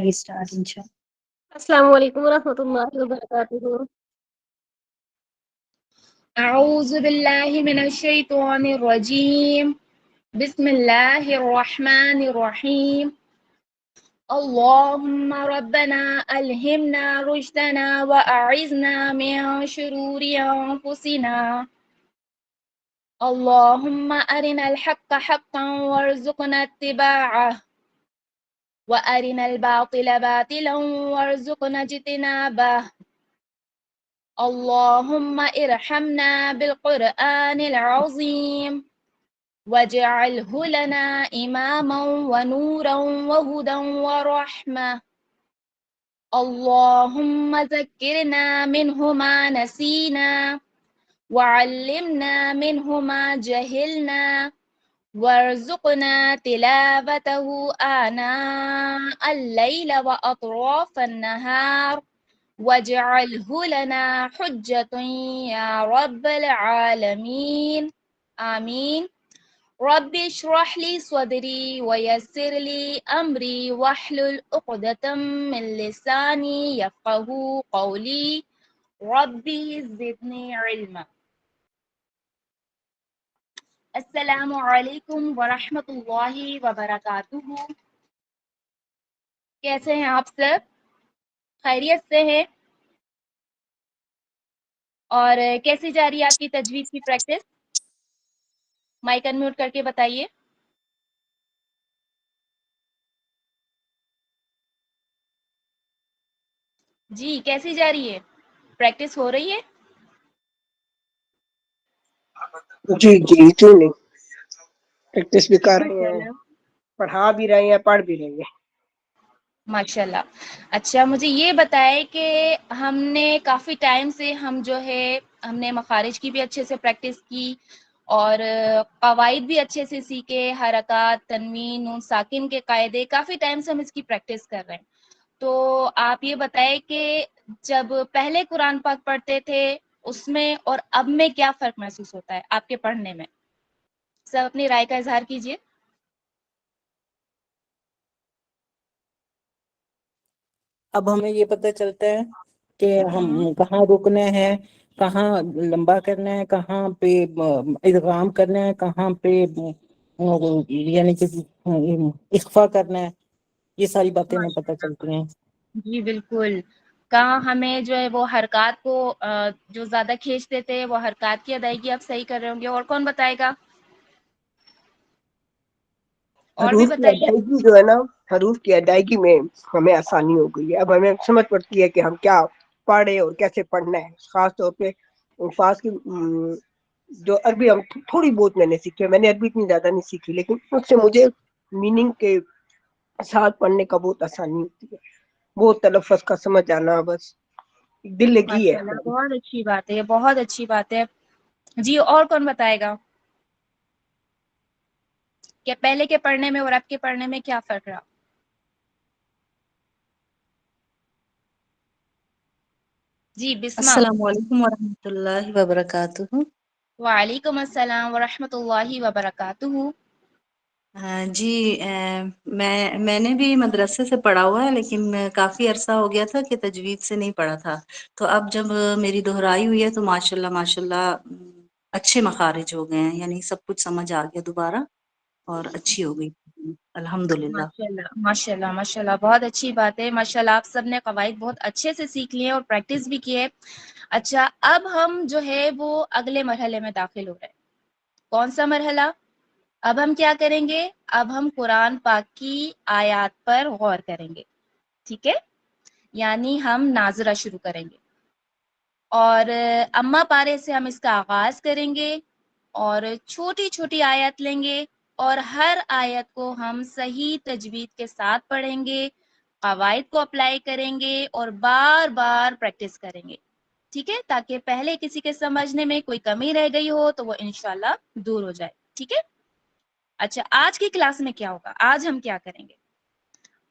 کریے اسٹارٹ انشاءاللہ. السلام علیکم ورحمۃ اللہ وبرکاتہ. اعوذ باللہ من الشیطان الرجیم. بسم اللہ الرحمن الرحیم. اللہم ربنا الہمنا رشدنا واعذنا من شرور انفسنا. اللہم ارنا الحق حقا وارزقنا اتباعہ وارنا الباطل باطلا وارزقنا اجتنابہ. اللہم ارحمنا بالقرآن العظیم واجعلہ لنا اماما ونورا وہدا ورحمہ. اللہم ذکرنا منہ ما نسینا وعلمنا منہ ما جہلنا وارزقنا تلاوته آناء اللیل وأطراف النہار واجعلہ لنا حجة یا رب العالمین آمین. رب اشرح لی صدری ویسر لی امری واحلل عقدۃ من لسانی یفقہوا قولی. ربی زدنی علما. السلام علیکم ورحمۃ اللہ وبرکاتہ. کیسے ہیں آپ سب؟ خیریت سے ہیں؟ اور کیسی جا رہی ہے آپ کی تجوید کی پریکٹس؟ مائک انمیوٹ کر کے بتائیے. جی کیسی جا رہی ہے؟ پریکٹس ہو رہی ہے؟ جی کیوں نہیں، پریکٹس بھی کر رہے ہیں، چلو پڑھا بھی رہے ہیں، پڑھ بھی رہے ہیں. ماشاء اللہ. اچھا مجھے یہ بتائے کہ ہم نے کافی ٹائم سے ہم نے مخارج کی بھی اچھے سے پریکٹس کی اور قواعد بھی اچھے سے سیکھے، حرکات، تنوین، نون ساکن کے قاعدے، کافی ٹائم سے ہم اس کی پریکٹس کر رہے ہیں. تو آپ یہ بتائیں کہ جب پہلے قرآن پاک پڑھتے تھے اس میں اور اب میں کیا فرق محسوس ہوتا ہے آپ کے پڑھنے میں؟ سب اپنی رائے کا اظہار کیجیے. اب ہمیں یہ پتہ چلتا ہے کہ ہم کہاں رکنے ہیں، کہاں لمبا کرنا ہے، کہاں پہ ادغام کرنا ہے، کہاں پہ یعنی کہ اخفا کرنا ہے. یہ ساری باتیں ہمیں پتہ چلتی ہیں. جی بالکل. کہاں ہمیں جو ہے وہ حرکات کو جو زیادہ کھینچتے تھے وہ حرکات کی ادائیگی آپ صحیح کر رہے ہوں گے. اور کون بتائے گا؟ اور بھی حروف کی بتائیے. ادائیگی جو ہے نا، حروف کی ادائیگی میں ہمیں آسانی ہو گئی ہے. اب ہمیں سمجھ پڑتی ہے کہ ہم کیا پڑھے اور کیسے پڑھنا ہے. خاص طور پہ الفاظ کی جو عربی ہم تھوڑی بہت میں نے سیکھی، میں نے عربی اتنی زیادہ نہیں سیکھی، لیکن اس سے مجھے میننگ کے ساتھ پڑھنے کا بہت آسانی ہوتی ہے. بہت تلفظ کا سمجھ آنا بس دل لگی ہے ماشاء اللہ ہماری. بہت اچھی بات ہے، یہ بہت اچھی بات ہے. جی اور کون بتائے گا کہ پہلے کے پڑھنے میں اور اب کے پڑھنے میں کیا فرق رہا؟ جی بسمہ. السلام علیکم ورحمۃ اللہ وبرکاتہ. وعلیکم السلام ورحمۃ اللہ وبرکاتہ. جی میں نے بھی مدرسے سے پڑھا ہوا ہے، لیکن کافی عرصہ ہو گیا تھا کہ تجوید سے نہیں پڑھا تھا. تو اب جب میری دہرائی ہوئی ہے تو ماشاء اللہ اچھے مخارج ہو گئے ہیں، یعنی سب کچھ سمجھ آ گیا دوبارہ اور اچھی ہو گئی الحمدللہ. ماشاء اللہ بہت اچھی بات ہے. ماشاء اللہ آپ سب نے قواعد بہت اچھے سے سیکھ لیے اور پریکٹس بھی کی ہے. اچھا اب ہم جو ہے وہ اگلے مرحلے میں داخل ہو رہے ہیں. کون سا مرحلہ؟ اب ہم کیا کریں گے؟ اب ہم قرآن پاک کی آیات پر غور کریں گے. ٹھیک ہے، یعنی ہم ناظرہ شروع کریں گے اور اما پارے سے ہم اس کا آغاز کریں گے اور چھوٹی چھوٹی آیت لیں گے اور ہر آیت کو ہم صحیح تجوید کے ساتھ پڑھیں گے، قواعد کو اپلائی کریں گے اور بار بار پریکٹس کریں گے. ٹھیک ہے، تاکہ پہلے کسی کے سمجھنے میں کوئی کمی رہ گئی ہو تو وہ انشاءاللہ دور ہو جائے. ٹھیک ہے. اچھا آج کی کلاس میں کیا ہوگا؟ آج ہم کیا کریں گے؟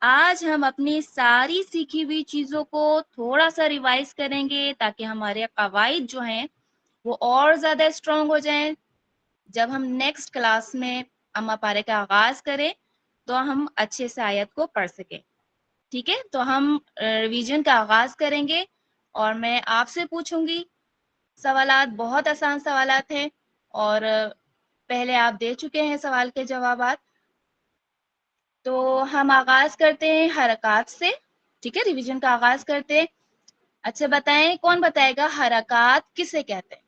آج ہم اپنی ساری سیکھی ہوئی چیزوں کو تھوڑا سا ریوائز کریں گے تاکہ ہمارے قواعد جو ہیں وہ اور زیادہ اسٹرانگ ہو جائیں. جب ہم نیکسٹ کلاس میں اما پارے کا آغاز کریں تو ہم اچھے سے آیت کو پڑھ سکیں. ٹھیک ہے، تو ہم ریویژن کا آغاز کریں گے اور میں آپ سے پوچھوں گی سوالات. بہت آسان سوالات ہیں اور پہلے آپ دے چکے ہیں سوال کے جوابات. تو ہم آغاز کرتے ہیں حرکات سے. ٹھیک ہے، ریویژن کا آغاز کرتے ہیں. اچھا بتائیں، کون بتائے گا حرکات کسے کہتے ہیں؟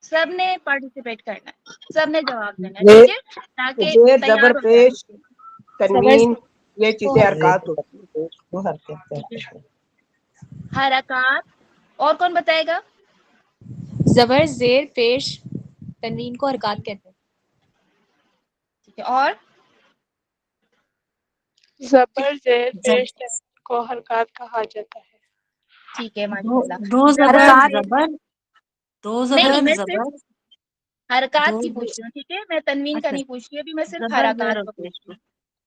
سب نے پارٹیسپیٹ کرنا ہے، سب نے جواب دینا ہے، ٹھیک ہے، تاکہ زیر تیار زبر ہو جائیں. پیش تنوین یہ چیزیں حرکات ہوتی ہیں. حرکات. اور کون بتائے گا؟ زبر زیر پیش تنوین کو حرکات کہتے ہیں. ٹھیک ہے، اور زبر زیر پیش تنوین کو حرکات کہا جاتا ہے. ٹھیک ہے، دو ماشاء اللہ. دو زبر حرکات زبر دو نہیں زبر میں زبر صرف حرکات دو کی پوچھ رہی ہوں، ٹھیک ہے، میں تنوین کا اچھا نہیں پوچھ رہی، ابھی میں صرف زبر زیر حرکات اور کا پوچھ پیش رہی کو. ہوں.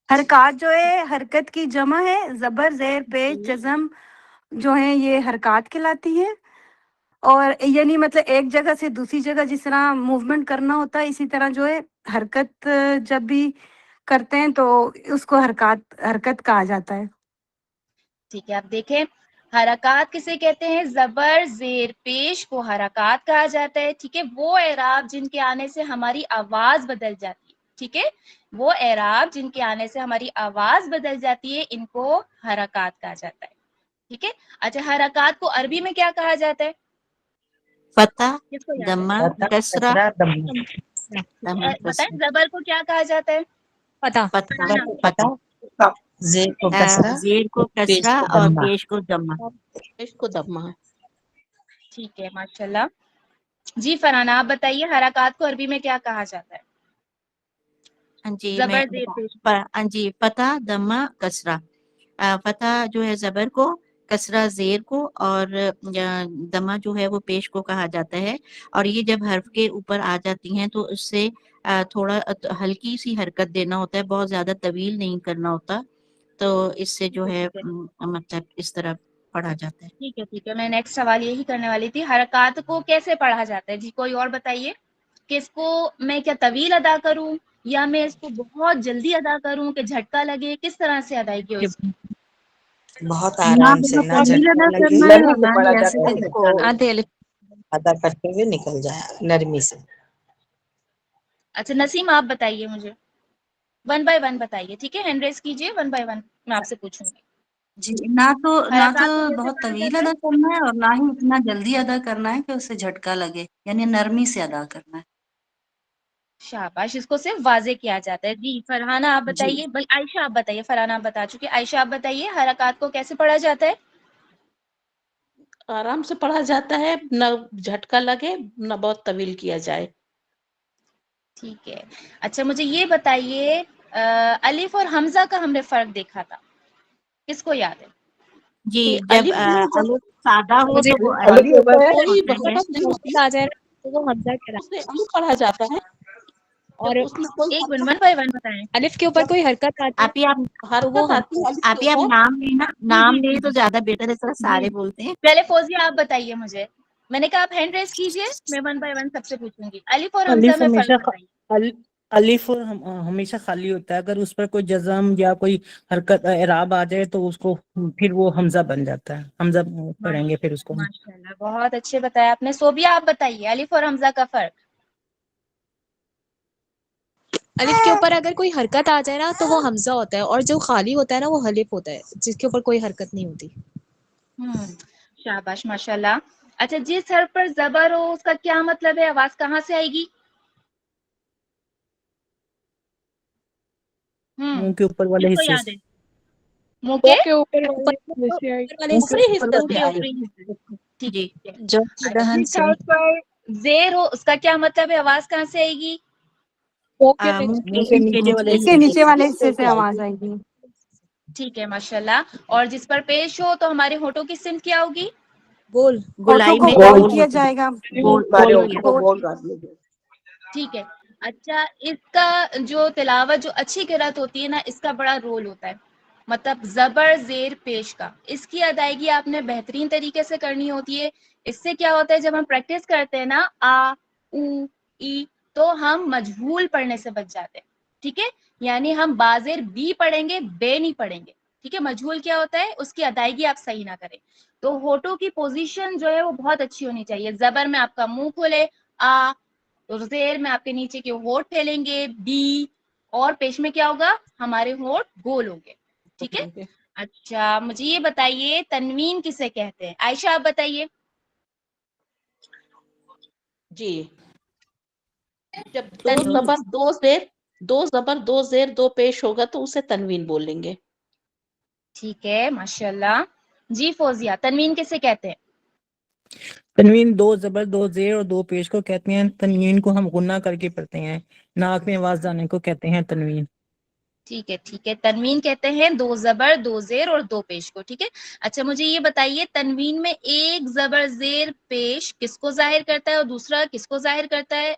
حرکات جو ہے حرکت کی جمع ہے. زبر زیر پیش جی جزم جو ہے یہ حرکات کہلاتی ہے. اور یعنی مطلب ایک جگہ سے دوسری جگہ جس طرح موومنٹ کرنا ہوتا ہے، اسی طرح جو ہے حرکت جب بھی کرتے ہیں تو اس کو حرکت کہا جاتا ہے. ٹھیک ہے، آپ دیکھیں حرکات کسے کہتے ہیں؟ زبر زیر پیش کو حرکات کہا جاتا ہے. ٹھیک ہے، وہ اعراب جن کے آنے سے ہماری آواز بدل جاتی ہے. ٹھیک ہے، وہ اعراب جن کے آنے سے ہماری آواز بدل جاتی ہے، ان کو حرکات کہا جاتا ہے. ٹھیک ہے. اچھا، حرکات کو عربی میں کیا کہا جاتا ہے؟ فتح کس کو یاد ہے؟ دمہ کسرہ دمہ بتائیں، کسرہ زبر کو کیا کہا جاتا ہے؟ پتہ. فتح فتح زیر کو کسرہ زیر کو پیش کسرہ کو اور دمہ. پیش کو دمہ. پیش کو دمہ. ٹھیک ہے، ماشاء اللہ. جی فرحانہ آپ بتائیے حرکات کو عربی میں کیا کہا جاتا ہے؟ ہاں جی میں زبر زیر پیش. ہاں جی فتح دمہ کسرہ. فتح جو ہے زبر کو، کسرہ زیر کو، اور دمہ جو ہے وہ پیش کو کہا جاتا ہے. اور یہ جب حرف کے اوپر آ جاتی ہیں تو اس سے تھوڑا ہلکی سی حرکت دینا ہوتا ہے، بہت زیادہ طویل نہیں کرنا ہوتا. تو اس سے جو ہے ٹھیک ہے، مطلب اس طرح پڑھا جاتا ہے. ٹھیک ہے، ٹھیک ہے. میں نیکسٹ سوال یہی کرنے والی تھی، حرکات کو کیسے پڑھا جاتا ہے؟ جی کوئی اور بتائیے کہ اس کو میں کیا طویل ادا کروں یا میں اس کو بہت جلدی ادا کروں کہ جھٹکا لگے؟ کس طرح سے ادائیگی ہو اس کی؟ بہت نہ آرام سے، بہت نہ طویل جھٹکا ادا لگے، کرنا ہے نرمی اور سے نہ پڑھا ہی ایسے جاتا کہ ہے اس جھٹکا کو. لگے. آدھے الف. ادا کرتے ہوئے نکل جائے نرمی سے. اچھا نسیم آپ بتائیے مجھے، 1 بائی 1 بتائیے. ٹھیک ہے، ہینڈ ریز کیجیے، 1 بائی 1 میں آپ سے پوچھوں گی. جی نہ تو حرکات کو کیسے بہت پڑھا طویل جاتا ادا ہے؟ کرنا ہے اور نہ ہی اتنا جلدی ادا کرنا ہے کہ اسے جھٹکا لگے، یعنی نرمی سے ادا کرنا ہے. شاباش، اس کو صرف واضح کیا جاتا ہے. جی فرحانہ آپ جی بتائیے، بلکہ عائشہ آپ بتائیے، فرحانہ آپ بتا چکے، عائشہ آپ بتائیے حرکات کو کیسے پڑھا جاتا ہے؟ آرام سے پڑھا جاتا ہے، نہ جھٹکا لگے نہ بہت طویل کیا جائے. ٹھیک ہے. اچھا مجھے یہ بتائیے الف اور حمزہ کا ہم نے فرق دیکھا تھا، کس کو یاد ہے؟ جی کہ جب الف جو ہے جب الف سادہ ہو مجھے تو وہ الگ الف ہی ہوتا ہے. کوئی ہوتا ہے. حرکت نہیں ہوتی، آ جائے تو وہ حمزہ اسے کہلاتا الف پڑھا جاتا ہے. ہے. اور جب اس میں کوئی ایک منٹ، حرکت 1 بائی 1 بتائیں. الف کے اوپر جب کوئی حرکت آتی آپ ہی آپ ہے تو وہ حرکت آتی حمزہ. ہے الف کے آپ ہی آپ اوپر. نام لینا، جی نام جی لے جی تو جی زیادہ بہتر ہے، اس طرح جی سارے بولتے ہیں. پہلے فوزیہ آپ بتائیے مجھے، میں نے کہا آپ ہینڈ ریز کیجیے، میں 1 بائی 1 سب سے پوچھوں گی. الف اور حمزہ الف میں ہمیشہ فرق بتائیے. الف ہمیشہ خالی ہوتا ہے. اگر اس پر کوئی جزم یا کوئی حرکت اعراب آ جائے تو اس کو پھر وہ حمزہ بن جاتا ہے. حمزہ پڑھیں گے پھر اس کو. ماشاء اللہ بہت اچھے بتایا آپ نے. صوبیہ آپ بتائیے الف اور حمزہ کا فرق. الف کے اوپر اگر کوئی حرکت آ جائے نا تو وہ حمزہ ہوتا ہے، اور جو خالی ہوتا ہے نا وہ الف ہوتا ہے، جس کے اوپر کوئی حرکت نہیں ہوتی. شاباش ماشاء اللہ. اچھا جس حرف پر زبر ہو اس کا کیا مطلب ہے؟ آواز کہاں سے آئے گی؟ منہ کے اوپر والے کس کو حصے یاد سے. ہے؟ منہ وہ کے کے اوپر اوپر جیسے آئی. والے منہ کے حصے اوپری اوپر حصے، منہ والے کے آئے. اوپری حصے. ٹھیک جی ہے. جو اچھا دہن جس سے حرف پر زیر ہو اس کا کیا مطلب ہے؟ آواز کہاں سے آئے گی؟ وہ کے منہ منہ کے کے نیچے نیچے والے اس کے حصے نیچے سے. والے حصے سے آواز آئے گی. ٹھیک ہے ماشاء اللہ. اور جس پر پیش ہو تو ہمارے ہونٹوں کی سمت کیا ہوگی؟ گول. ہوٹوں گولائی کو میں گول گول کیا ہوتی جائے گا. ہے، گول سارے گول ہوٹوں کیا. کو گول. گول کر لیجیے. ٹھیک ہے. اچھا اس کا جو تلاوت جو اچھی قرأت ہوتی ہے نا، اس کا بڑا رول ہوتا ہے، مطلب زبر زیر پیش کا. اس کی ادائیگی آپ نے بہترین طریقے سے کرنی ہوتی ہے. اس سے کیا ہوتا ہے جب ہم پریکٹس کرتے ہیں نا آ او ای، تو ہم مجہول پڑھنے سے بچ جاتے ہیں. ٹھیک ہے، یعنی ہم بازیر بی پڑھیں گے، بے نہیں پڑھیں گے، ٹھیک ہے. مجہول کیا ہوتا ہے؟ اس کی ادائیگی آپ صحیح نہ کریں. تو ہونٹوں کی پوزیشن جو ہے وہ بہت اچھی ہونی چاہیے. زبر میں آپ کا منہ کھولے آ، اور زیر میں آپ کے نیچے کے ہونٹ پھیلیں گے بی، اور پیش میں کیا ہوگا؟ ہمارے ہونٹ گول ہوں گے. ٹھیک ہے. اچھا مجھے یہ بتائیے تنوین کسے کہتے ہیں؟ عائشہ آپ بتائیے. جی، جب تنوین. دو زبر دو زیر دو پیش ہوگا تو اسے تنوین بولیں گے. ٹھیک ہے ماشاء اللہ. جی فوزیہ، تنوین کسے کہتے ہیں؟ تنوین دو زبر دو زیر اور دو پیش کو کہتے ہیں. تنوین کو ہم غنہ کر کے پڑھتے ہیں. ناک میں آواز جانے کو کہتے ہیں تنوین. ٹھیک ہے ٹھیک ہے. تنوین کہتے ہیں دو زبر دو زیر اور دو پیش کو. ٹھیک ہے. اچھا مجھے یہ بتائیے تنوین میں ایک زبر زیر پیش کس کو ظاہر کرتا ہے اور دوسرا کس کو ظاہر کرتا ہے؟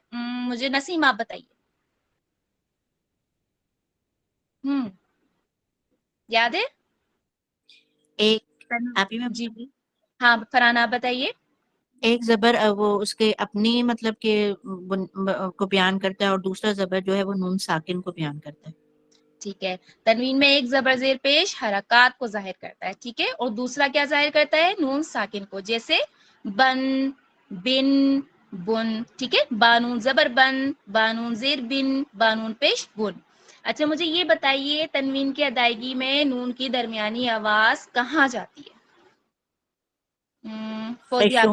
مجھے نسیم آپ بتائیے. یاد ہے؟ ایک آپ ہی میں جی جی ہاں فرحان آپ بتائیے. ایک زبر وہ اس کے اپنی مطلب کہ کو بیان کرتا ہے، اور دوسرا زبر جو ہے وہ نون ساکن کو بیان کرتا ہے. ٹھیک ہے. تنوین میں ایک زبر زیر پیش حرکات کو ظاہر کرتا ہے. ٹھیک ہے. اور دوسرا کیا ظاہر کرتا ہے؟ نون ساکن کو. جیسے بن، بن، بن. ٹھیک ہے. بانون زبر بن، بانون زیر بن، بانون پیش بن. اچھا مجھے یہ بتائیے تنوین کی ادائیگی میں نون کی درمیانی آواز کہاں جاتی ہے؟ فوزی آپ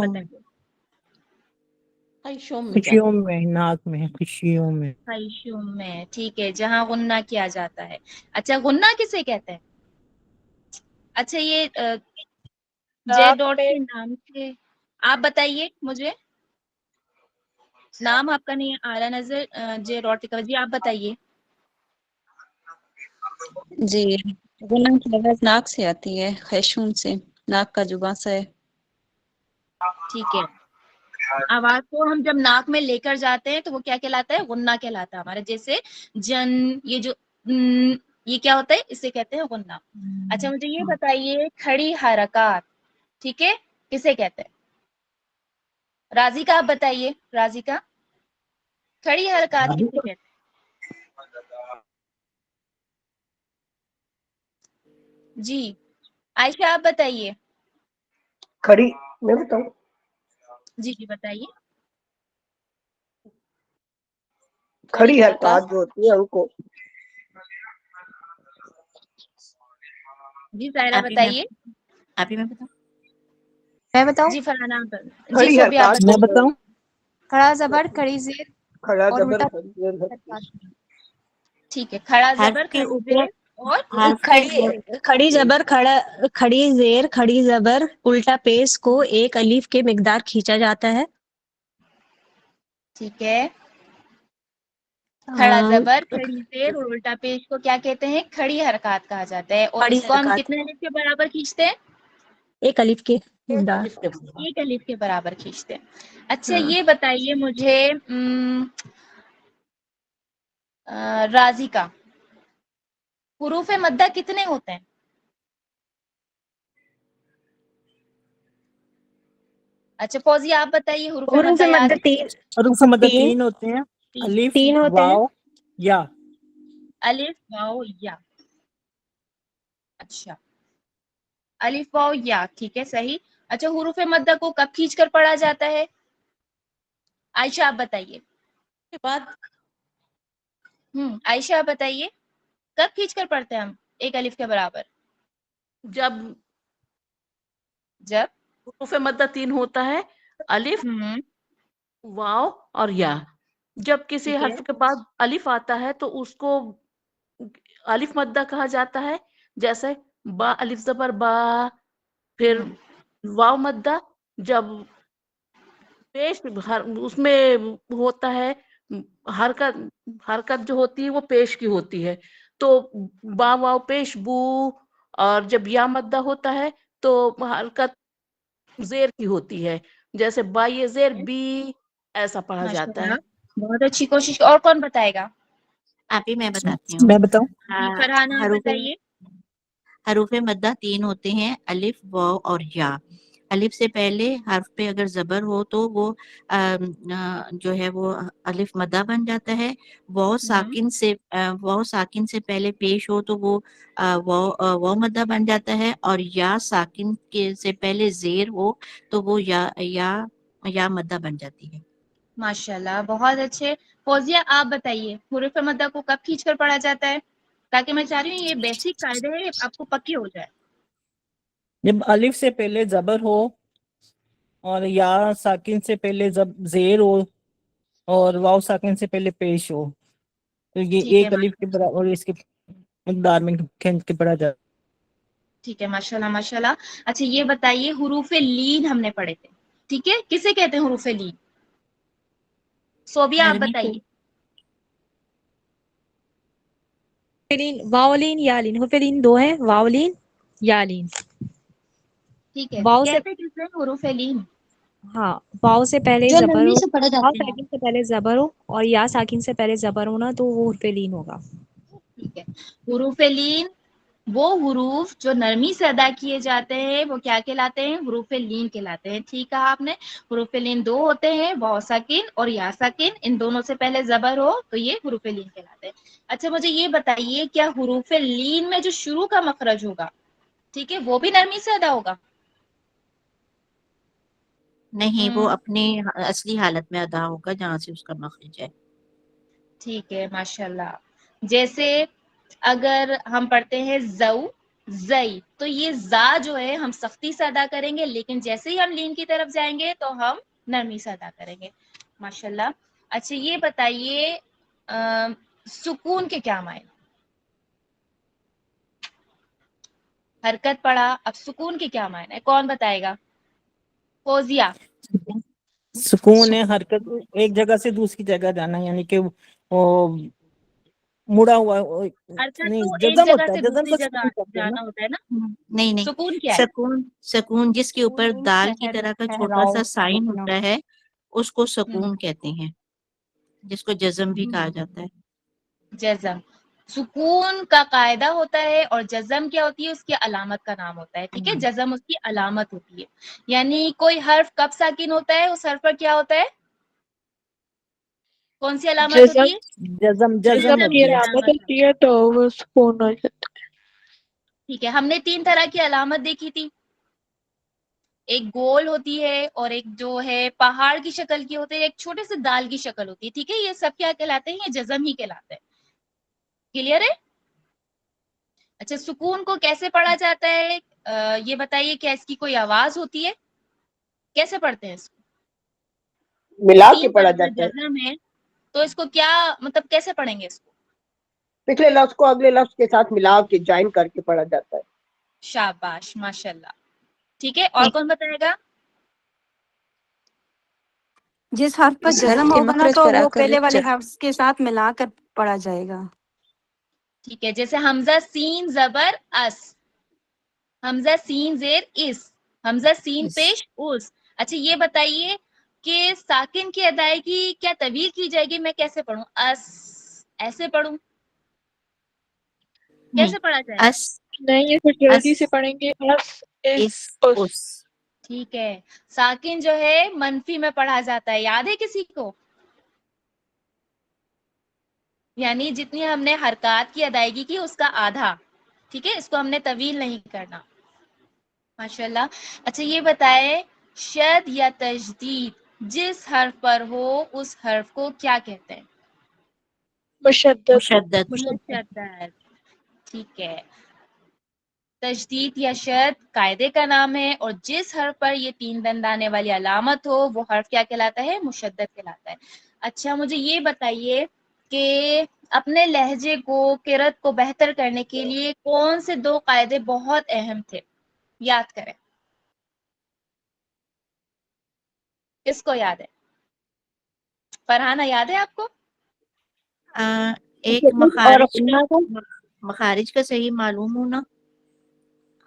خیشوم میں، بتائیے. خوشیوں میں، ناک میں، خوشیوں میں. خیشوم میں. ٹھیک ہے. جہاں غنہ کیا جاتا ہے. اچھا غنہ کسے کہتے ہیں؟ اچھا یہ جے ڈاٹ کے نام سے آپ بتائیے مجھے. نام آپ کا نہیں آ رہا نظر. جے ڈاٹ کا جی آپ بتائیے. جی، غنہ کی آواز ناک سے آتی ہے، خیشوم سے، ناک کا جو باسا ہے. ٹھیک ہے. آواز کو ہم جب ناک میں لے کر جاتے ہیں تو وہ کیا کہلاتا ہے؟ غنہ کہلاتا ہے ہمارا. جیسے جن، یہ جو یہ کیا ہوتا ہے؟ اسے کہتے ہیں غنہ. اچھا مجھے یہ بتائیے کھڑی حرکات ٹھیک ہے کسے کہتے ہیں؟ رازقہ آپ بتائیے. رازقہ کھڑی حرکات کسے کہتے ہیں؟ جی عائشہ آپ بتائیے. کھڑی میں بتاؤں؟ جی جی بتائیے. کھڑی حرکات جو ہوتی ہیں ان کو جی ظاہرہ بتائیے. آپ ہی میں بتاؤں؟ میں بتاؤں؟ جی فلانا جی کھڑی صوبی آپ حرکات میں بتائیے. بتاؤں؟ کھڑا زبر کھڑی زیر کھڑا اور زبر الٹا. کھڑی زیر ٹھیک ہے. کھڑا زبر حرف کے کھڑی اوپر زیر اور حرف کے کھڑی زبر کھڑی زیر کھڑی زبر الٹا پیش کو ایک الف کے مقدار کھینچا جاتا ہے. ٹھیک ہے. کھڑا زبر کھڑی زیر اور الٹا پیش کو کیا کہتے ہیں؟ کھڑی حرکات کہا جاتا ہے. اور کھڑی اس کو ہم حرکات کتنے الف کے برابر کھینچتے ہیں؟ ایک الف کے مقدار. ایک الف کے برابر کھینچتے ہیں. اچھا یہ بتائیے مجھے رازقہ حروف مدہ کتنے ہوتے ہیں؟ اچھا فوزی آپ بتائیے حروف حروف مدہ یاد مد ہے؟ حروف مدہ تین ہوتے ہیں. الف، تین ہوتے ہیں. واو، یا. الف واو یا. اچھا الف واو یا. ٹھیک ہے صحیح. اچھا حروف مدہ کو کب کھینچ کر پڑھا جاتا ہے؟ عائشہ آپ بتائیے. کے بعد عائشہ آپ بتائیے کب کھینچ کر پڑھتے ہیں ہم ایک الف کے برابر؟ جب حروف مدہ تین ہوتا ہے، الف، واو اور یا. جب کسی ٹھیک ہے. حرف کے بعد الف آتا ہے تو اس کو الف مدہ کہا جاتا ہے. جیسے با الف زبر با. پھر واو مدہ جب پیش اس میں ہوتا ہے حرکت جو ہوتی ہے وہ پیش کی ہوتی ہے، تو با واو پیش بو. اور جب یا مدہ ہوتا ہے تو حرکت زیر کی ہوتی ہے، جیسے با یہ زیر بی. ایسا پڑھا ماشاء جاتا ہے. اللہ بہت اچھی کوشش. اور کون بتائے گا؟ آپ ہی میں بتاتی ہوں. میں بتاؤں؟ جی فرحانہ آپ حروف بتائیے. حروف مدہ تین ہوتے ہیں، الف، واو اور یا. الف سے پہلے حرف پہ اگر زبر ہو تو وہ جو ہے وہ الف مدہ بن جاتا ہے. واو ساکن سے پہلے پیش ہو تو وہ واو مدہ بن جاتا ہے. اور یا ساکن سے پہلے زیر ہو تو وہ یا مدہ بن جاتی ہے. ماشاءاللہ بہت اچھے. فوزیہ آپ بتائیے حروف مدہ کو کب کھینچ کر پڑھا جاتا ہے؟ تاکہ میں چاہ رہی ہوں یہ بیسک قاعدے ہیں آپ کو پکے ہو جائے. جب الف سے پہلے زبر ہو اور یا ساکن سے پہلے زیر ہو اور واو ساکن سے پہلے پیش ہو تو یہ ٹھیک ہے ایک الف کے برابر اس کے مقدار میں کھینچ کے پڑھا جاتا ہے. ٹھیک ہے ماشاءاللہ ماشاءاللہ. اچھا یہ بتائیے حروف لین ہم نے پڑھے تھے, ٹھیک ہے, کسے کہتے ہیں حروف لین؟ صوبیہ آپ نرمی کو بتائیے. واولین یالین, حروف دو ہیں, واولین یالین. ٹھیک ہے, واؤ سے کہتے کسے ہیں حروف لین؟ ہاں واؤ سے پہلے جو زبر نرمی ہو, سے پڑھے واؤ جاتے ہیں. ساکن سے پہلے زبر ہو اور یا ساکن سے پہلے زبر ہونا تو وہ حرف لین ہوگا. ٹھیک ہے, حروف لین وہ حروف جو نرمی سے ادا کیے جاتے ہیں وہ کیا کہلاتے ہیں؟ حروف لین کہلاتے ہیں. ٹھیک کہا آپ نے. حروف لین دو ہوتے ہیں, واو ساکن اور یا ساکن, ان دونوں سے پہلے زبر ہو تو یہ حروف لین کہلاتے ہیں. اچھا مجھے یہ بتائیے کیا حروف لین میں جو شروع کا مخرج ہوگا, ٹھیک ہے, وہ بھی نرمی سے ادا ہوگا؟ نہیں, وہ اپنے اصلی حالت میں ادا ہوگا جہاں سے اس کا مخرج ہے. ٹھیک ہے ماشاءاللہ. جیسے اگر ہم پڑھتے ہیں زئی تو یہ زا جو ہے ہم سختی سے ادا کریں گے, لیکن جیسے ہی ہم لین کی طرف جائیں گے تو ہم نرمی سے ادا کریں گے. ماشاءاللہ. اچھا یہ بتائیے سکون کے کیا معنی؟ حرکت پڑا, اب سکون کے کیا معنی ہے, کون بتائے گا؟ فوزیہ. سکون ہے حرکت, ایک جگہ سے دوسری جگہ جانا, یعنی کہ وہ مڑا ہوا حرکت نہیں, تو ایک جزم جگہ ہوتا ہے, سے جزم دوسری کو جگہ سکون کہتے ہیں نا. جانا ہوتا ہے نا. نہیں, سکون کیا ہے؟ سکون جس کے اوپر دال کی طرح کا چھوٹا ٹھہراؤ, سا سائن رکنا. ہوتا ہے اس کو سکون کہتے ہیں, جس کو جزم بھی کہا جاتا ہے. جزم. سکون کا قاعدہ ہوتا ہے اور جزم کیا ہوتی ہے؟ اس کی علامت کا نام ہوتا ہے. ٹھیک ہے, جزم اس کی علامت ہوتی ہے. یعنی کوئی حرف کب ساکن ہوتا ہے, اس حرف پر کیا ہوتا ہے, کون سی علامت ہوتی ہے؟ جزم جزم کی ہوتی ہے. علامت ہوتی ہے تو وہ سکون ہو جاتا ہے. ٹھیک ہے, ہم نے 3 طرح کی علامت دیکھی تھی, ایک گول ہوتی ہے اور ایک جو ہے پہاڑ کی شکل کی ہوتی ہے, ایک چھوٹے سے دال کی شکل ہوتی ہے. ٹھیک ہے, یہ سب کیا کہلاتے ہیں؟ یہ جزم ہی کہلاتے ہیں. کلیئر ہے؟ اچھا سکون کو کیسے پڑھا جاتا ہے یہ بتائیے, کیا اس کی کوئی آواز ہوتی ہے؟ کیسے پڑھتے ہیں اس کو؟ ملا کے 3 پڑھا طرح کا جاتا ہے. جزم ہے تو اس کو کیا مطلب کیسے پڑھیں گے اس کو؟ پچھلے لفظ کو اگلے لفظ کے ساتھ ملا کے جوائن کر کے پڑھا جاتا ہے. شاباش ماشاءاللہ. ٹھیک ہے, اور کون بتائے گا؟ جس حرف پر اس حرف جزم کے ہوگا نا مخرج تو پر آ وہ کر پہلے رک والے جائے. حرف کے ساتھ ملا کر پڑھا جائے گا. ٹھیک ہے, جیسے حمزہ سین زبر اس, حمزہ سین زیر اس, حمزہ سین پیش اس. اچھا یہ بتائیے کہ ساکن کی ادائیگی کیا طویل کی جائے گی؟ میں کیسے پڑھوں؟ اس ایسے پڑھوں, نہیں, کیسے پڑھا جائے گا؟ نہیں, یہ پھر جلدی سے پڑھیں گے. اس. ٹھیک ہے, ساکن جو ہے منفی میں پڑھا جاتا ہے, یاد ہے کسی کو؟ یعنی جتنی ہم نے حرکات کی ادائیگی کی اس کا آدھا. ٹھیک ہے, اس کو ہم نے طویل نہیں کرنا. ماشاءاللہ. اچھا یہ بتائے شد یا تشدید جس حرف پر ہو اس حرف کو کیا کہتے ہیں؟ مشدد. مشدد. ٹھیک ہے, تشدید یا شد قاعدے کا نام ہے, اور جس حرف پر یہ 3 دندانے والی علامت ہو وہ حرف کیا کہلاتا ہے؟ مشدد کہلاتا ہے. اچھا مجھے یہ بتائیے کہ اپنے لہجے کو, قرأت کو بہتر کرنے کے لیے کون سے 2 قاعدے بہت اہم تھے؟ یاد کریں. کس کو یاد ہے؟ فرحانہ یاد ہے آپ کو؟ ایک مخارج کا صحیح معلوم ہونا,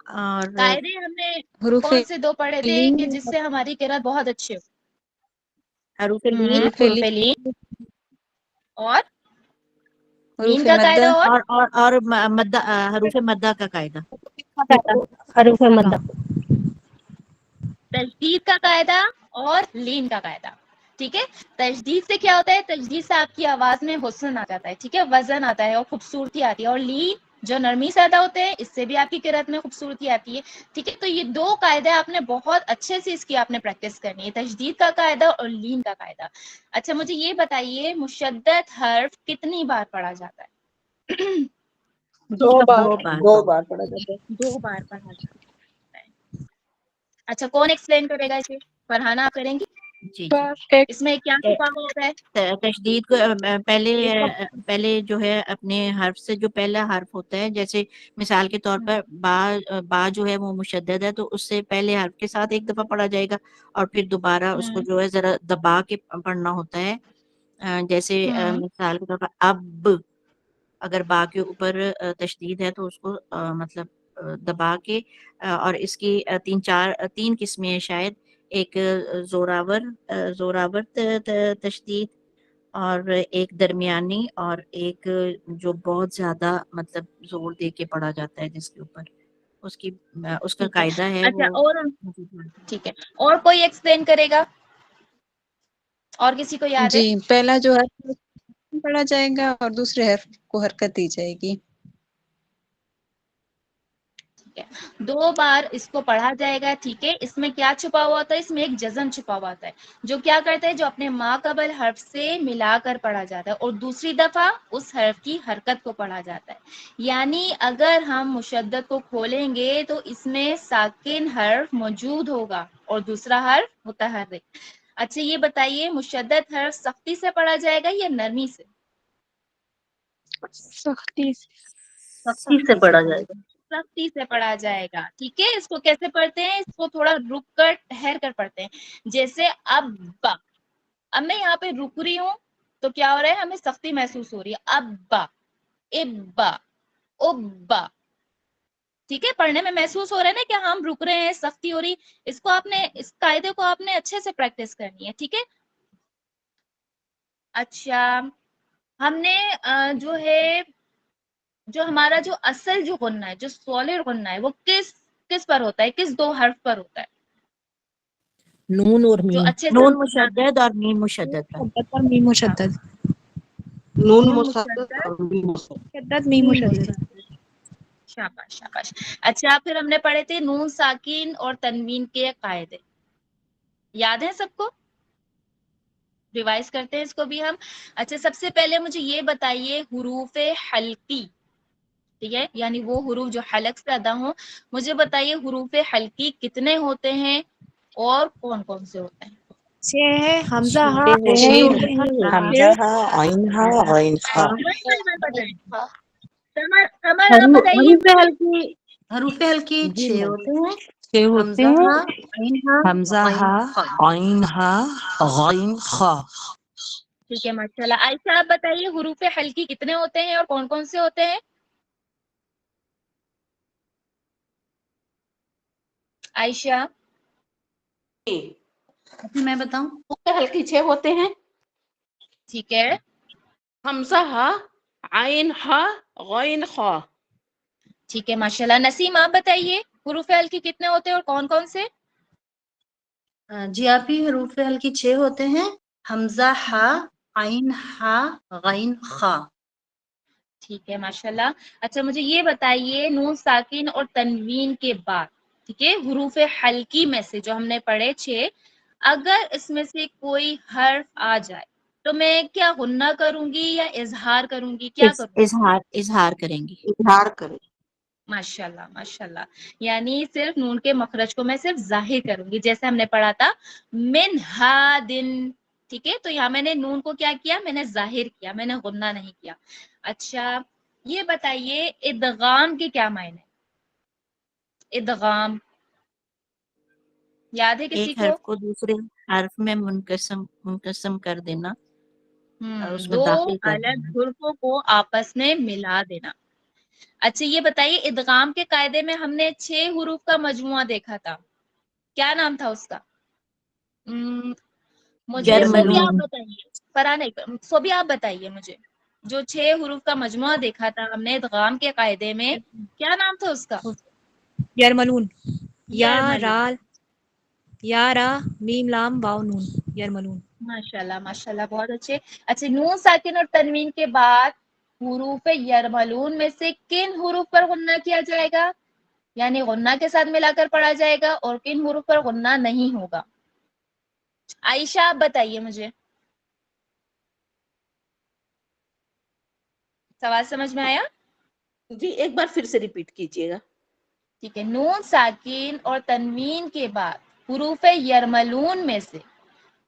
اور قاعدے ہم نے حروف کون سے 2 پڑھے تھے لین کہ جس سے ہماری قرأت بہت اچھی ہو؟ حروف لین حروف لین اور حروف لین کا مدہ قاعدہ اور حروف مدہ کا قاعدہ. حروف مدہ. تشدید کا قاعدہ اور لین کا قاعدہ. ٹھیک ہے. تشدید سے کیا ہوتا ہے؟ تشدید سے آپ کی آواز میں حسن آ جاتا ہے. ٹھیک ہے, وزن آتا ہے اور خوبصورتی آتی ہے. اور لین جو نرمی سے ادا ہوتے ہیں, اس سے بھی آپ کی قرأت میں خوبصورتی آتی ہے. ٹھیک ہے, تو یہ دو قاعدے آپ نے بہت اچھے سے اس کی آپ نے پریکٹس کرنی ہے, تشدید کا قاعدہ اور لین کا قاعدہ. اچھا مجھے یہ بتائیے, مشدد حرف کتنی بار پڑھا جاتا ہے؟ 2 بار 2 بار. 2 بار پڑھا جاتا ہے. 2 بار پڑھا جاتا ہے. اچھا کون ایکسپلین کرے گا اسے؟ فرحانہ آپ کریں گی؟ جی جی. بس ایک اس میں کیا چھپا ہوا ہوتا ہے؟ تشدید کو پہلے جو ہے اپنے حرف سے جو پہلا حرف ہوتا ہے, جیسے مثال کے طور پر با جو ہے وہ مشدد ہے, تو اس سے پہلے حرف کے ساتھ ایک دفعہ پڑھا جائے گا, اور پھر دوبارہ اس کو جو ہے ذرا دبا کے پڑھنا ہوتا ہے. جیسے مثال کے طور پر اب, اگر با کے اوپر تشدید ہے تو اس کو مطلب دبا کے, اور اس کی 3 قسمیں ہیں شاید. ایک زوراور تشدید, اور ایک درمیانی, اور ایک جو بہت زیادہ مطلب زور دے کے پڑھا جاتا ہے, جس کے اوپر اس کا ٹھیک ہے. قاعدہ ہے اچھا وہ. اور ٹھیک ہے, اور کوئی ایکسپلین کرے گا؟ اور کسی کو یاد ہے؟ جی, پہلا جو حرف پڑھا جائے گا اور دوسرے حرف کو حرکت دی جائے گی. ٹھیک ہے, 2 بار اس کو پڑھا جائے گا. ٹھیک ہے, اس میں کیا چھپا ہوا ہوتا ہے؟ اس میں ایک جزم چھپا ہوا ہوتا ہے, جو کیا کرتا ہے, جو اپنے ما قبل حرف سے ملا کر پڑھا جاتا ہے, اور دوسری دفعہ اس حرف کی حرکت کو پڑھا جاتا ہے. یعنی اگر ہم مشدد کو کھولیں گے تو اس میں ساکن حرف موجود ہوگا اور دوسرا حرف متحرک. اچھا یہ بتائیے, مشدد حرف سختی سے پڑھا جائے گا یا نرمی سے؟ سختی سختی سے پڑھا جائے گا. سختی سے پڑھا جائے گا. ٹھیک ہے, اس کو کیسے پڑھتے ہیں؟ اس کو تھوڑا رک کر ٹھہر کر پڑھتے ہیں. جیسے اب میں یہاں پہ رک رہی ہوں تو کیا ہو رہا ہے, ہمیں سختی محسوس ہو رہی ہے. ابا, ابا, ابا. ٹھیک ہے, پڑھنے میں محسوس ہو رہا ہے نا کہ ہم رک رہے ہیں, سختی ہو رہی. اس کو آپ نے, اس قاعدے کو آپ نے اچھے سے پریکٹس کرنی ہے. ٹھیک ہے. اچھا ہم نے جو ہے, جو ہمارا جو اصل جو غنہ ہے, جو سالڈ غنہ ہے, وہ کس پر ہوتا ہے, کس 2 حرف پر ہوتا ہے؟ نون اور جو میم. اچھے سے نون مشدد اور میم مشدد پر. مشدد اور میم مشدد. نون نون مشدد مشدد, اور میم مشدد. مشدد میم میم مشدد. مشدد. شاباش شاباش. اچھا پھر ہم نے پڑھے تھے نون ساکین اور تنوین کے قاعدے, یاد ہیں سب کو؟ ریوائز کرتے ہیں اس کو بھی ہم. اچھا سب سے پہلے مجھے یہ بتائیے, حروف حلقی, ٹھیک ہے, یعنی وہ حروف جو حلق سے ادا ہوں, مجھے بتائیے حروف حلقی کتنے ہوتے ہیں اور کون کون سے ہوتے ہیں؟ 6 ہے, حمزہ ہا, شین, حمزہ پھر ہا, عین ہا, غین ہا. کمر آپ بتائیے. حروف حلقی جی 6 میم. ہوتے ہیں. 6 ہوتے حمزہ ہیں. ہا, عین ہا, حمزہ غین ہا, خا. عین ہا, غین خا. ٹھیک ہے ماشاء اللہ. عائشہ آپ بتائیے حروف حلقی کتنے ہوتے ہیں اور کون کون سے ہوتے ہیں؟ عائشہ میں بتاؤں, حروف حلقی 6 ہوتے ہیں. ٹھیک ہے. حمزہ ہا, عین ہا, غین خا. ٹھیک ہے ماشاء اللہ. نسیم آپ بتائیے حروف حلقی کتنے ہوتے ہیں اور کون کون سے؟ جی آپ ہی, حروف حلقی 6 ہوتے ہیں. حمزہ ہا, عین ہا, غین خا. ٹھیک ہے ماشاء اللہ. اچھا مجھے یہ بتائیے, نون ساکن اور تنوین کے بعد, ٹھیک ہے, حروف حلقی میں سے جو ہم نے پڑھے 6, اگر اس میں سے کوئی حرف آ جائے تو میں کیا غنہ کروں گی یا اظہار کروں گی, کیا کروں گی؟ اظہار کریں گی. اظہار کرے. ماشاء اللہ ماشاء اللہ. یعنی صرف نون کے مخرج کو میں صرف ظاہر کروں گی, جیسے ہم نے پڑھا تھا من ہادن. ٹھیک ہے, تو یہاں میں نے نون کو کیا کیا, میں نے ظاہر کیا, میں نے غنہ نہیں کیا. اچھا یہ بتائیے ادغام کے کیا معنی ہے؟ ادغام یاد ہے کسی ایک کو؟ حرف کو دوسرے حرف میں منقسم کر دینا, اس میں 2 داخل کر الگ دینا. حروفوں کو آپس میں ملا دینا. اچھا یہ بتائیے ادغام کے قاعدے میں ہم نے 6 حروف کا مجموعہ دیکھا تھا, کیا نام تھا اس کا؟ مجھے سوبی آپ جرملون. بتائیے. فرحان سوبی آپ بتائیے مجھے, جو 6 حروف کا مجموعہ دیکھا تھا ہم نے ادغام کے قاعدے میں, کیا نام تھا اس کا؟ یرملون. یا یرملون. رال یا را میم لام واو نون یرملون. ماشاءاللہ بہت اچھے. اچھا نون ساکن اور تنوین کے بعد حروف یرملون میں سے کن حروف پر غنہ کیا جائے گا؟ یعنی غنہ کے ساتھ ملا کر پڑھا جائے گا اور کن حروف پر غنہ نہیں ہوگا؟ عائشہ آپ بتائیے مجھے. سوال سمجھ میں آیا؟ جی ایک بار پھر سے ریپیٹ کیجیے گا. ٹھیک ہے. نون ساکن اور تنوین کے بعد حروف یرملون میں سے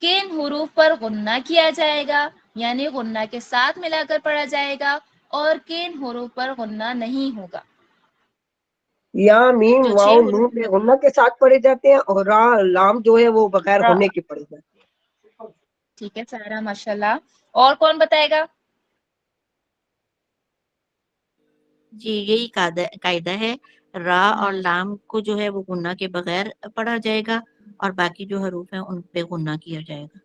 کن حروف پر غنہ کیا جائے گا یعنی غنہ کے ساتھ ملا کر پڑھا جائے گا اور کن حروف پر غنہ نہیں ہوگا؟ یا میم جو واو 6 نون حروف میں غنہ کے ساتھ پڑھے جاتے ہیں اور را لام جو ہے وہ بغیر را. غنہ کے پڑھے جاتے ہیں. ٹھیک ہے سارا ماشاءاللہ. اور کون بتائے گا؟ جی یہی قاعدہ ہے. را اور لام کو جو ہے وہ غنہ کے بغیر پڑھا جائے گا اور باقی جو حروف ہیں ان پہ غنہ کیا جائے گا.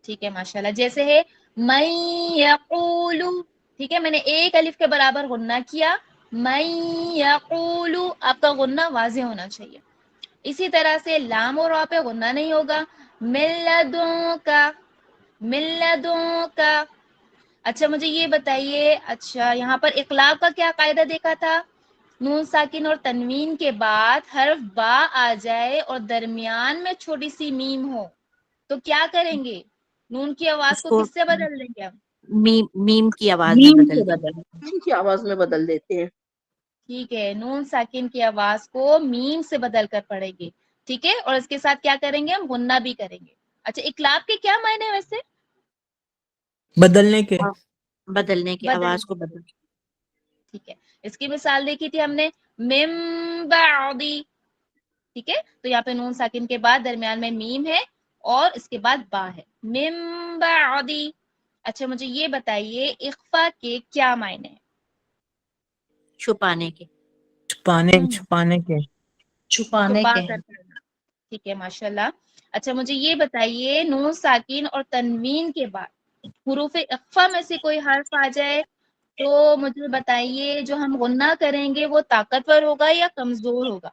ٹھیک ہے ماشاءاللہ. جیسے ہے من یقول، ٹھیک ہے میں نے ایک الف کے برابر غنہ کیا. من یقول آپ کا غنہ واضح ہونا چاہیے. اسی طرح سے لام اور را پہ غنہ نہیں ہوگا. من لدن کا. اچھا مجھے یہ بتائیے، اچھا یہاں پر اقلاب کا کیا قاعدہ دیکھا تھا؟ نون ساکن اور تنوین کے بعد حرف با آ جائے اور درمیان میں چھوٹی سی میم ہو تو کیا کریں گے؟ نون کی آواز اس کو کو کس سے بدل دیں گے ہم؟ میم کی آواز میں میم سے بدل دیں گے. بدل میم کی آواز میں بدل دیتے ہیں. ٹھیک ہے. نون ساکن کی آواز کو میم سے بدل کر پڑھیں گے. ٹھیک ہے. اور اس کے ساتھ کیا کریں گے؟ ہم غنہ بھی کریں گے. اچھا اقلاب کے کیا معنی ہیں ویسے؟ بدلنے کے. بدلنے کی آواز کو بدل. ٹھیک ہے. اس کی مثال دیکھی تھی ہم نے مم بعدی. ٹھیک ہے. تو یہاں پہ نون ساکن کے بعد درمیان میں میم ہے اور اس کے بعد با ہے. مم بعدی. اچھا مجھے یہ بتائیے اخفا کے کیا معنی ہیں؟ چھپانے کے. چھپانے کے. چھپانے چھپا کے کر ہیں. کرنا. ٹھیک ہے ماشاءاللہ. اچھا مجھے یہ بتائیے نون ساکن اور تنوین کے بعد حروف اخفا میں سے کوئی حرف آ جائے تو مجھے بتائیے جو ہم غنہ کریں گے وہ طاقتور ہوگا یا کمزور ہوگا؟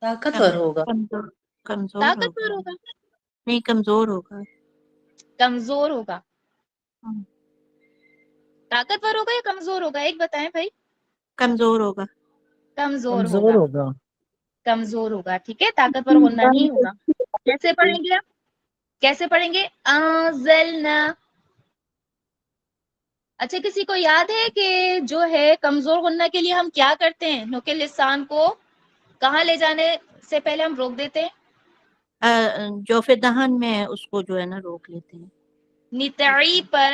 طاقتور ہوگا. کمزور طاقتور ہوگا. ہوگا. نہیں کمزور ہوگا. کمزور ہوگا. طاقتور ہوگا یا کمزور ہوگا؟ ایک بتائیں بھائی. کمزور ہوگا. کمزور کمزور ہوگا. ہوگا. کمزور ہوگا. ٹھیک ہے. طاقتور غنہ نہیں ہوگا. کیسے پڑھیں گے آپ؟ کیسے پڑھیں گے؟ انزلنا. اچھا کسی کو یاد ہے کہ جو ہے کمزور غنہ کے لیے ہم کیا کرتے ہیں؟ نوک لسان کو کہاں لے جانے سے پہلے ہم روک دیتے ہیں؟ جوف دہن میں اس کو جو ہے نا روک لیتے ہیں. نتعی پر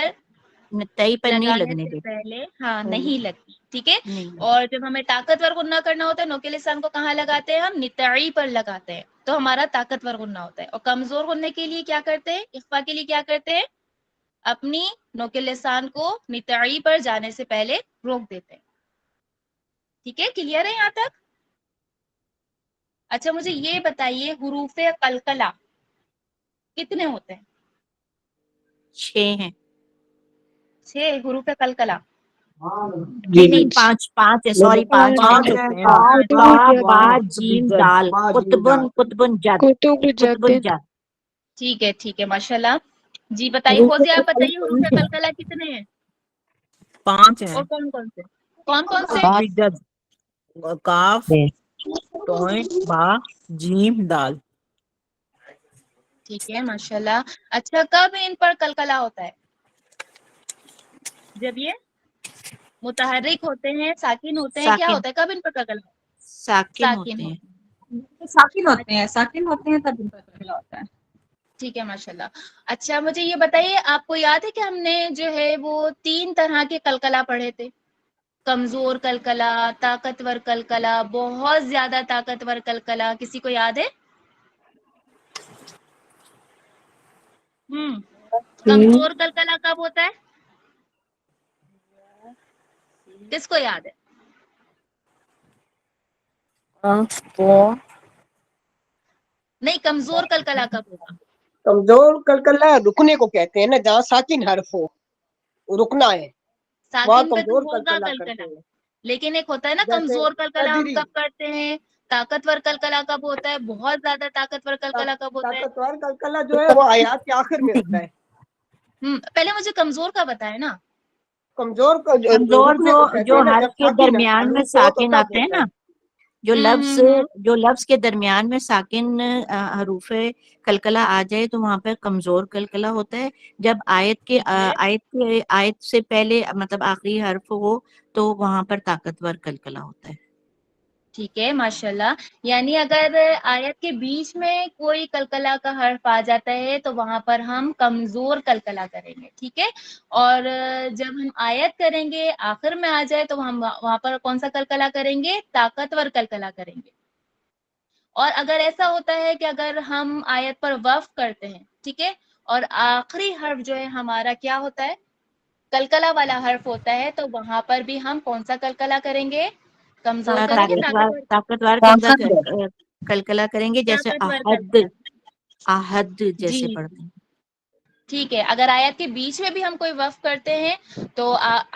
تئی پر نہیں لگانے لگنے سے دیتے. پہلے نہیں لگتی. ٹھیک ہے. نہیں. اور جب ہمیں طاقتور غنہ کرنا ہوتا ہے نوک لسان کو کہاں لگاتے ہیں؟ ہم نتعی پر لگاتے ہیں تو ہمارا طاقتور غنہ ہوتا ہے. اور کمزور غنہ کے لیے کیا کرتے ہیں؟ اخفا کے لیے کیا کرتے ہیں؟ اپنی نوک لسان کو نتعی پر جانے سے پہلے روک دیتے ہیں. ٹھیک ہے. کلیئر ہے یہاں تک؟ اچھا مجھے یہ بتائیے حروف قلقلہ کتنے ہوتے ہیں؟ 6 ہیں. 6 حروف قلقلہ. نہیں 5 ہے. سوری 5 ہے. پانچ ہیں. با جیم دال قطبن جد. قطبن جد. ٹھیک ہے. ٹھیک ہے ماشاءاللہ. جی بتائیے فوزیہ آپ بتائیے حروف قلقلہ کتنے ہیں 5 ہیں. اور کون کون سے؟ کون کون سے؟ جد کاف توئیں با جیم دال. ٹھیک ہے ماشاءاللہ. اچھا کب ان پر قلقلہ ہوتا ہے؟ جب یہ متحرک ہوتے ہیں، ساکن ہوتے ہیں، کیا ساکن. ہوتا ہے؟ کب ان پر قلقلہ؟ ساکن ساکن ہوتے ہیں. ساکن ہوتے ہیں تب ان پر قلقلہ ہوتا ہے. ٹھیک ہے ماشاءاللہ. اچھا مجھے یہ بتائیے آپ کو یاد ہے کہ ہم نے جو ہے وہ 3 طرح کے قلقلہ پڑھے تھے؟ کمزور قلقلہ، طاقتور قلقلہ، بہت زیادہ طاقتور قلقلہ. کسی کو یاد ہے؟ کمزور قلقلہ کب ہوتا ہے؟ کس کو یاد ہے؟ نہیں کمزور قلقلہ کب ہوگا؟ کمزور قلقلہ رکنے کو کہتے ہیں نا، جہاں ساکن حرف ہو رکنا ہے وہاں ساکن پہ تو کمزور ہوگا قلقلہ کرتے قلقلہ ہیں. لیکن ایک ہوتا ہے نا جیسے کمزور کلکلہ ہم قدری، کب کرتے ہیں، طاقتور کلکلہ کب ہوتا ہے، بہت زیادہ طاقتور کلکلہ کب ہوتا ہے؟ طاقتور کلکلہ جو ہے وہ آیات کے آخر میں ہوتا ہے. پہلے مجھے کمزور کا بتائے نا. کمزور کو کمزور رکنے کو کہتے جو ہیں نا، جب حرف کے ساکن درمیان میں حروف ہو تو ساکن تب آتے ہیں ہوتا نا، ہے. جو لفظ کے درمیان میں ساکن حروف کلکلہ آ جائے تو وہاں پہ کمزور کلکلہ ہوتا ہے. جب آیت سے پہلے مطلب آخری حرف ہو تو وہاں پر طاقتور کلکلہ ہوتا ہے. ٹھیک ہے ماشاءاللہ. یعنی اگر آیت کے بیچ میں کوئی کلکلہ کا حرف آ جاتا ہے تو وہاں پر ہم کمزور کلکلہ کریں گے. ٹھیک ہے. اور جب ہم آیت کریں گے آخر میں آ جائے تو ہم وہاں پر کون سا کلکلہ کریں گے؟ طاقتور کلکلہ کریں گے. اور اگر ایسا ہوتا ہے کہ اگر ہم آیت پر وقف کرتے ہیں، ٹھیک ہے، اور آخری حرف جو ہے ہمارا کیا ہوتا ہے؟ کلکلہ والا حرف ہوتا ہے، تو وہاں پر بھی ہم کون سا کلکلہ کریں گے؟ کمزور کریں گے طاقتور کلکلہ کریں گے، جیسے طاقتور احد، کلکلہ. احد جی جیسے پڑھتے ہیں. ٹھیک ہے. اگر آیت کے بیچ میں بھی ہم کوئی وقف کرتے ہیں تو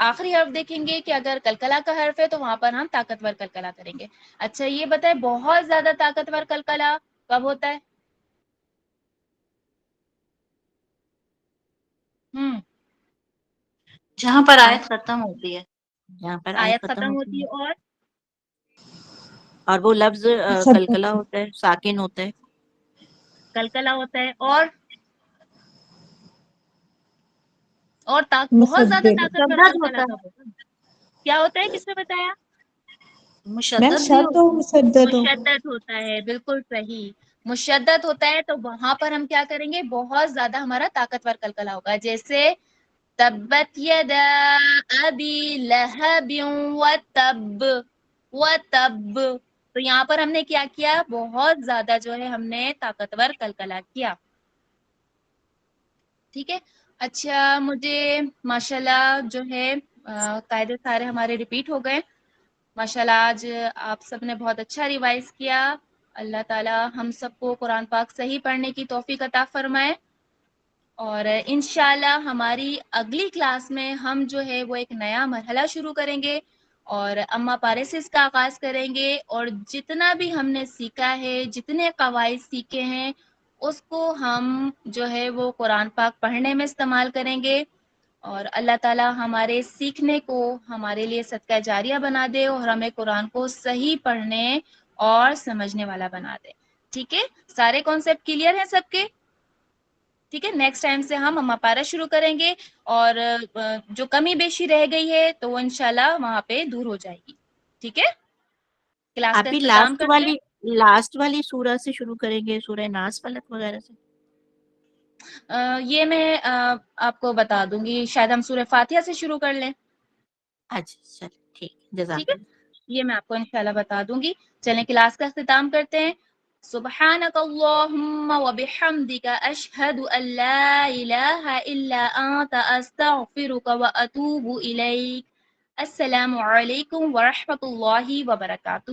آخری حرف دیکھیں گے کہ اگر کلکلہ کا حرف ہے تو وہاں پر ہم طاقتور کلکلہ کریں گے. اچھا یہ بتائیں بہت زیادہ طاقتور کلکلہ کب ہوتا ہے؟ جہاں پر آیت ختم ہوتی ہے. جہاں پر آیت ختم ہوتی ہے اور وہ لفظ کلکلہ ہوتا ہے، ساکن ہوتا ہے. کلکلہ ہوتا ہے اور بہت زیادہ طاقتور کلکلہ کب ہوتا ہے؟ کیا ہوتا ہے؟ کس نے بتایا؟ مشدد بھی ہوتا ہے. مشدد ہوتا ہے. بالکل صحیح، مشدد ہوتا ہے. تو وہاں پر ہم کیا کریں گے؟ بہت زیادہ ہمارا طاقتور کلکلہ ہوگا. جیسے تبت یدا ابی لہب وتب، وتب. تو یہاں پر ہم نے کیا کیا؟ بہت زیادہ جو ہے ہم نے طاقتور کلکلہ کیا. ٹھیک ہے. اچھا مجھے ماشاءاللہ جو ہے قاعدے سارے ہمارے ریپیٹ ہو گئے. ماشاءاللہ آج آپ سب نے بہت اچھا ریوائز کیا. اللہ تعالی ہم سب کو قرآن پاک صحیح پڑھنے کی توفیق عطا فرمائے. اور انشاءاللہ ہماری اگلی کلاس میں ہم جو ہے وہ ایک نیا مرحلہ شروع کریں گے اور اما پارے سے اس کا آغاز کریں گے. اور جتنا بھی ہم نے سیکھا ہے، جتنے قواعد سیکھے ہیں، اس کو ہم جو ہے وہ قرآن پاک پڑھنے میں استعمال کریں گے. اور اللہ تعالی ہمارے سیکھنے کو ہمارے لیے صدقہ جاریہ بنا دے اور ہمیں قرآن کو صحیح پڑھنے اور سمجھنے والا بنا دے. ٹھیک ہے. سارے کانسیپٹ کلیئر ہیں سب کے؟ ٹھیک ہے. نیکسٹ ٹائم سے ہم اما پارا شروع کریں گے اور جو کمی بیشی رہ گئی ہے تو وہ انشاءاللہ وہاں پہ دور ہو جائے گی. ٹھیک ہے. کلاس کا ابھی اختتام کرتے ہیں. لاسٹ والی سورہ سے شروع کریں گے، سورہ ناس، فلق وغیرہ سے. یہ میں آپ کو بتا دوں گی، شاید ہم سورہ فاتحہ سے شروع کر لیں. اچھا چل ٹھیک، جزاک ٹھیک ہے. اللہ. یہ میں آپ کو انشاءاللہ بتا دوں گی. چلیں کلاس کا اختتام کرتے ہیں. سبحانک اللہم وبحمدک اشہد ان لا الہ الا انت استغفرک واتوب الیک. السلام علیکم ورحمۃ اللہ وبرکاتہ.